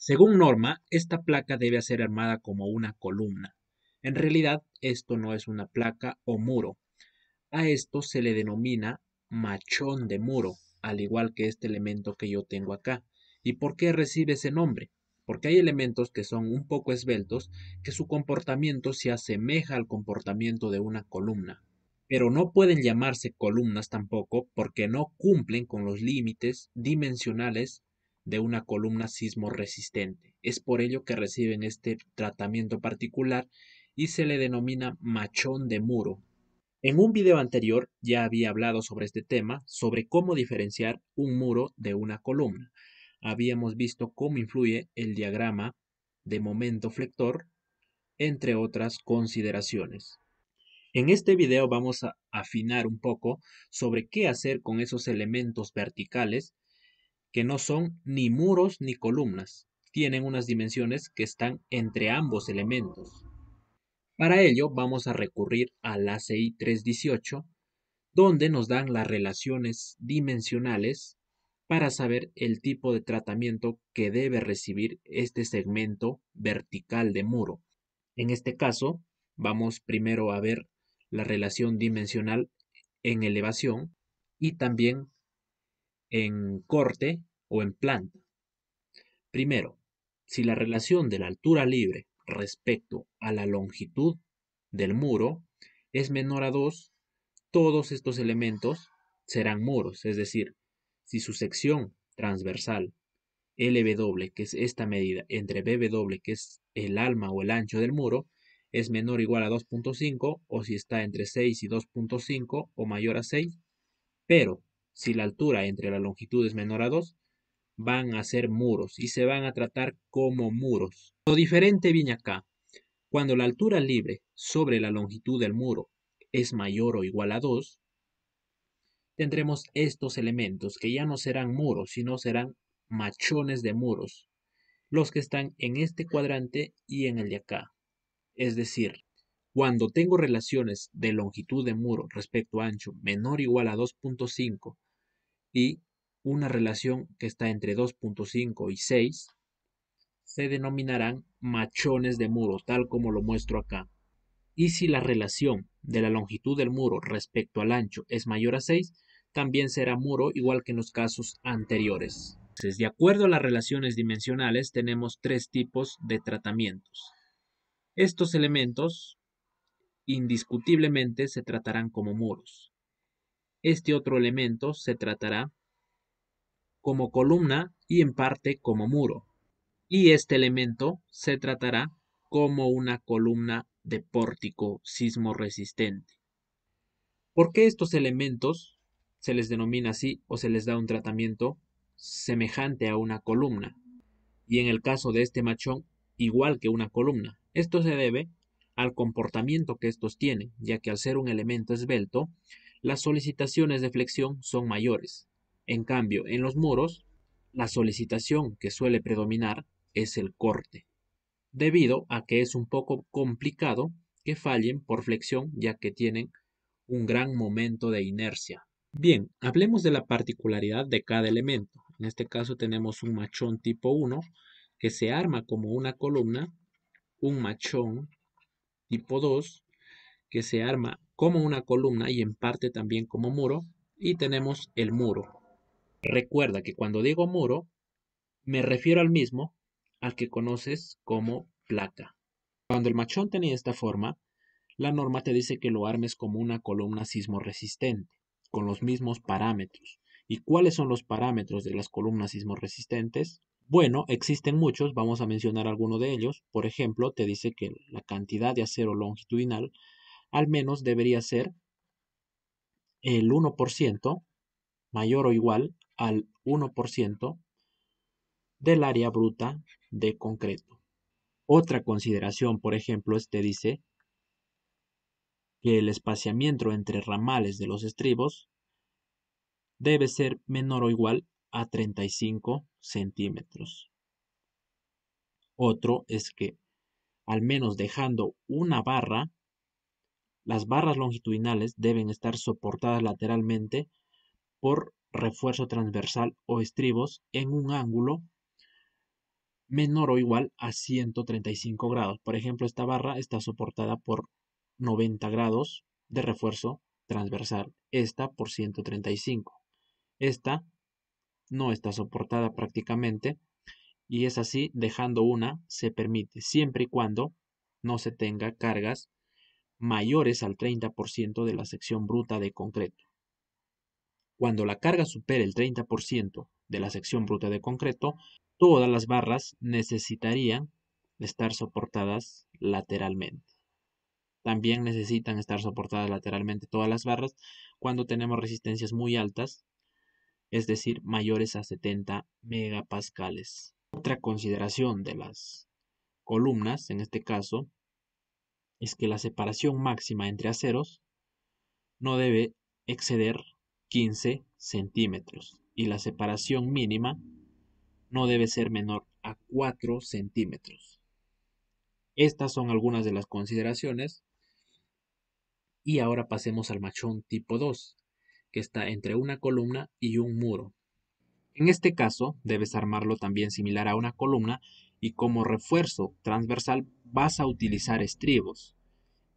Según norma, esta placa debe ser armada como una columna. En realidad, esto no es una placa o muro. A esto se le denomina machón de muro, al igual que este elemento que yo tengo acá. ¿Y por qué recibe ese nombre? Porque hay elementos que son un poco esbeltos, que su comportamiento se asemeja al comportamiento de una columna. Pero no pueden llamarse columnas tampoco porque no cumplen con los límites dimensionales de una columna sismo resistente. Es por ello que reciben este tratamiento particular y se le denomina machón de muro. En un video anterior ya había hablado sobre este tema, sobre cómo diferenciar un muro de una columna. Habíamos visto cómo influye el diagrama de momento flector, entre otras consideraciones. En este video vamos a afinar un poco sobre qué hacer con esos elementos verticales que no son ni muros ni columnas. Tienen unas dimensiones que están entre ambos elementos. Para ello vamos a recurrir al ACI 318, donde nos dan las relaciones dimensionales para saber el tipo de tratamiento que debe recibir este segmento vertical de muro. En este caso, vamos primero a ver la relación dimensional en elevación y también en corte o en planta. Primero, si la relación de la altura libre respecto a la longitud del muro es menor a 2, todos estos elementos serán muros, es decir, si su sección transversal LW, que es esta medida, entre BW, que es el alma o el ancho del muro, es menor o igual a 2.5, o si está entre 6 y 2.5 o mayor a 6, pero si la altura entre la longitud es menor a 2, van a ser muros y se van a tratar como muros. Lo diferente viene acá. Cuando la altura libre sobre la longitud del muro es mayor o igual a 2, tendremos estos elementos que ya no serán muros, sino serán machones de muros, los que están en este cuadrante y en el de acá. Es decir, cuando tengo relaciones de longitud de muro respecto a ancho menor o igual a 2.5 y una relación que está entre 2.5 y 6, se denominarán machones de muro, tal como lo muestro acá. Y si la relación de la longitud del muro respecto al ancho es mayor a 6, también será muro igual que en los casos anteriores. Entonces, de acuerdo a las relaciones dimensionales, tenemos tres tipos de tratamientos. Estos elementos indiscutiblemente se tratarán como muros. Este otro elemento se tratará como columna y en parte como muro. Y este elemento se tratará como una columna de pórtico sismo resistente. ¿Por qué estos elementos se les denomina así o se les da un tratamiento semejante a una columna? Y en el caso de este machón, igual que una columna. Esto se debe al comportamiento que estos tienen, ya que al ser un elemento esbelto, las solicitaciones de flexión son mayores. En cambio, en los muros, la solicitación que suele predominar es el corte, debido a que es un poco complicado que fallen por flexión, ya que tienen un gran momento de inercia. Bien, hablemos de la particularidad de cada elemento. En este caso tenemos un machón tipo 1 que se arma como una columna, un machón tipo 2 que se arma como una columna y en parte también como muro, y tenemos el muro. Recuerda que cuando digo muro, me refiero al mismo al que conoces como placa. Cuando el machón tenía esta forma, la norma te dice que lo armes como una columna sismo resistente, con los mismos parámetros. ¿Y cuáles son los parámetros de las columnas sismo resistentes? Bueno, existen muchos, vamos a mencionar algunos de ellos. Por ejemplo, te dice que la cantidad de acero longitudinal al menos debería ser el 1%, mayor o igual al 1% del área bruta de concreto. Otra consideración, por ejemplo, te dice que el espaciamiento entre ramales de los estribos debe ser menor o igual a 35 centímetros. Otro es que, al menos dejando una barra, las barras longitudinales deben estar soportadas lateralmente por refuerzo transversal o estribos en un ángulo menor o igual a 135 grados. Por ejemplo, esta barra está soportada por 90 grados de refuerzo transversal, esta por 135. Esta no está soportada prácticamente y es así, dejando una se permite siempre y cuando no se tenga cargas mayores al 30% de la sección bruta de concreto. Cuando la carga supere el 30% de la sección bruta de concreto, todas las barras necesitarían estar soportadas lateralmente. También necesitan estar soportadas lateralmente todas las barras cuando tenemos resistencias muy altas, es decir, mayores a 70 megapascales. Otra consideración de las columnas, en este caso, es que la separación máxima entre aceros no debe exceder 15 centímetros y la separación mínima no debe ser menor a 4 centímetros. Estas son algunas de las consideraciones y ahora pasemos al machón tipo 2, que está entre una columna y un muro. En este caso, debes armarlo también similar a una columna y como refuerzo transversal vas a utilizar estribos.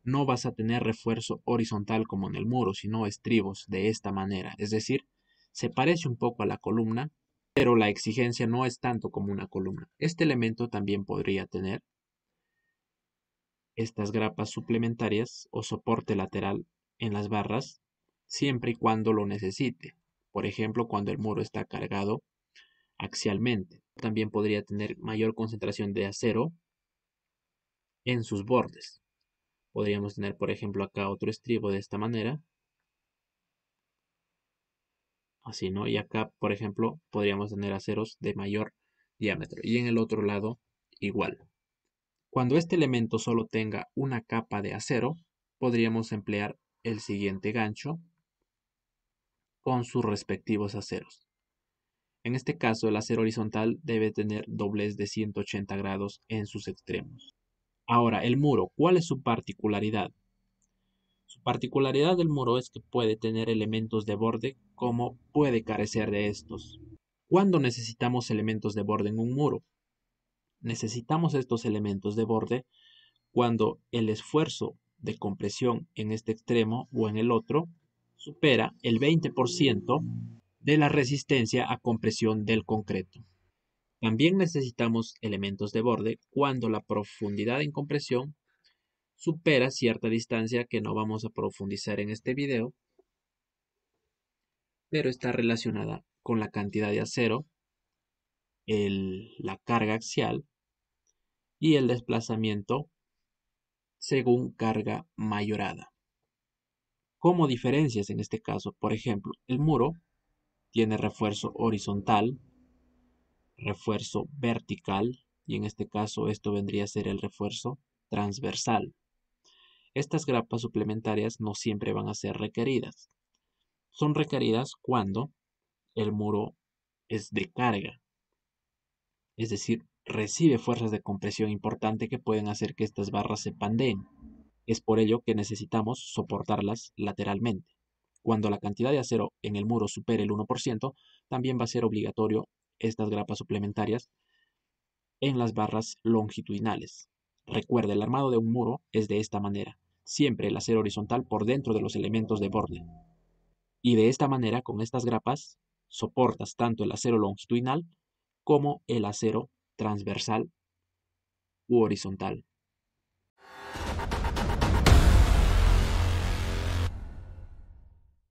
No vas a tener refuerzo horizontal como en el muro, sino estribos de esta manera. Es decir, se parece un poco a la columna, pero la exigencia no es tanto como una columna. Este elemento también podría tener estas grapas suplementarias o soporte lateral en las barras, siempre y cuando lo necesite. Por ejemplo, cuando el muro está cargado axialmente. También podría tener mayor concentración de acero en sus bordes. Podríamos tener, por ejemplo, acá otro estribo de esta manera. Así, ¿no? Y acá, por ejemplo, podríamos tener aceros de mayor diámetro. Y en el otro lado, igual. Cuando este elemento solo tenga una capa de acero, podríamos emplear el siguiente gancho con sus respectivos aceros. En este caso, el acero horizontal debe tener doblez de 180 grados en sus extremos. Ahora, el muro, ¿cuál es su particularidad? Su particularidad del muro es que puede tener elementos de borde como puede carecer de estos. ¿Cuándo necesitamos elementos de borde en un muro? Necesitamos estos elementos de borde cuando el esfuerzo de compresión en este extremo o en el otro supera el 20% de la resistencia a compresión del concreto. También necesitamos elementos de borde cuando la profundidad en compresión supera cierta distancia que no vamos a profundizar en este video, pero está relacionada con la cantidad de acero, la carga axial y el desplazamiento según carga mayorada. Como diferencias en este caso, por ejemplo, el muro tiene refuerzo horizontal, refuerzo vertical y en este caso esto vendría a ser el refuerzo transversal. Estas grapas suplementarias no siempre van a ser requeridas. Son requeridas cuando el muro es de carga, es decir, recibe fuerzas de compresión importante que pueden hacer que estas barras se pandeen. Es por ello que necesitamos soportarlas lateralmente. Cuando la cantidad de acero en el muro supere el 1%, también va a ser obligatorio estas grapas suplementarias en las barras longitudinales. Recuerda, el armado de un muro es de esta manera, siempre el acero horizontal por dentro de los elementos de borde. Y de esta manera, con estas grapas, soportas tanto el acero longitudinal como el acero transversal u horizontal.